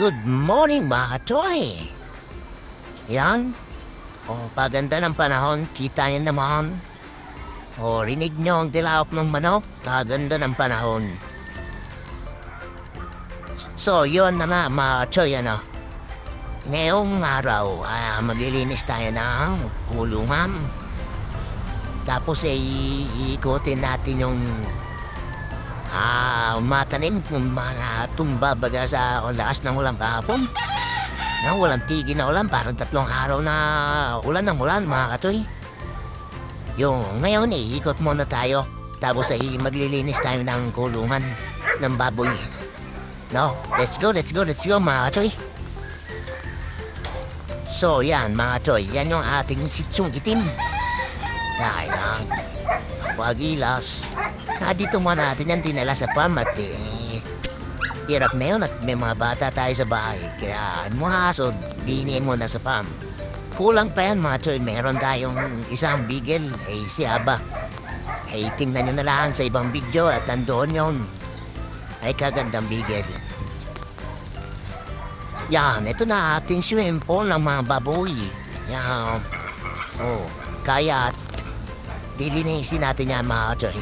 Good morning mga Troy! Yan. O, paganda ng panahon, kita niyo naman. O, rinig niyo ang dilawak ng manok, kaganda ng panahon. So, yun na nga mga Troy, ano. Ngayong araw, maglilinis tayo ng kulungan. Tapos, iikutin natin yung matanim kung mga tumbabaga sa lakas ng ulan kahapon. Na walang tigil na ulan, parang 3 araw na ulan ng ulan mga katoy. Yung ngayon ikot muna tayo. Tapos maglilinis tayo ng kulungan ng baboy. No, let's go mga katoy. So yan mga katoy, yan yung ating sitsong itim. Ayan, pagilas. Dito muna natin yan dinala sa farm at hirap na yun at may mga bata tayo sa bahay. Kaya mga aso, diniin muna sa farm. Kulang pa yan mga choy, meron tayong isang bigel, si Aba. Tingnan nyo na lang sa ibang video at nandoon yun. Ay kagandang bigel. Yan, ito na ating swimming pool ng mga baboy. Yan. Kaya lilinisin natin yan mga choy.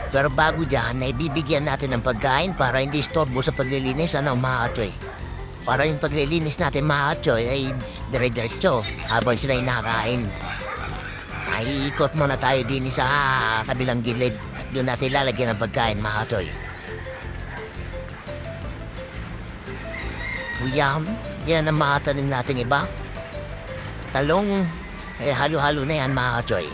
Pero bago dyan, bibigyan natin ng pagkain para hindi istorbo sa paglilinis, mga atsoy. Para yung paglilinis natin, mga atsoy, ay dire-diretso habang sila nakain. Ay, ikot muna tayo din sa kabilang gilid at doon natin lalagyan ng pagkain, mga atsoy. Yan ang mga tanim natin iba. Talong, halo-halo na yan, mga atsoy.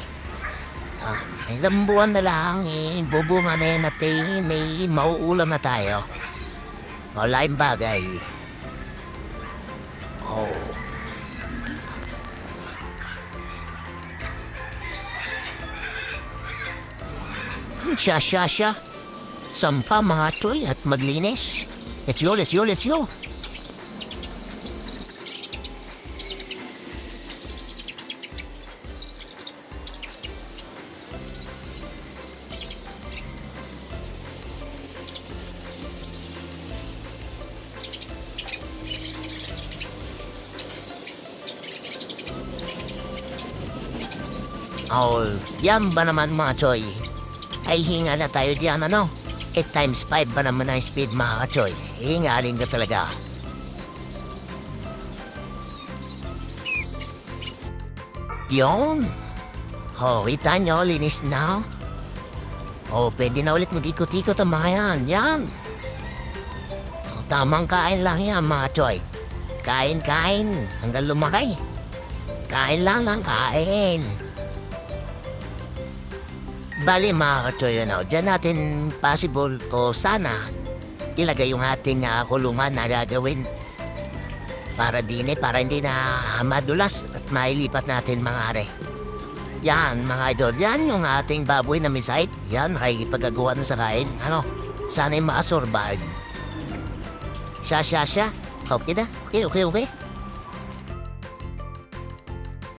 Ilang buwan na lang, bubunga na yan at may mauulam na tayo. Wala yung bagay. Siya. Sampa mga toy at maglinis. Let's go. Yan ba naman mga choy? Ay hinga na tayo diyan 8 × 5 ba naman ang speed mga choy? Hingalin ka talaga. Yun. Kita nyo, linis na. Pwede na ulit mag-ikot-ikot ang mga yan. Tamang kain lang yan mga choy. Kain hanggang lumaki. Kain lang kain. Bali mga katsoy, dyan natin possible o sana ilagay yung ating kulungan na gagawin para hindi na madulas at mailipat natin mga are. Yan mga idol, yan yung ating baboy na misite. Yan, ay pagkagawa na sa kain. Sana'y ma-survive. Siya. Okay na? Okay.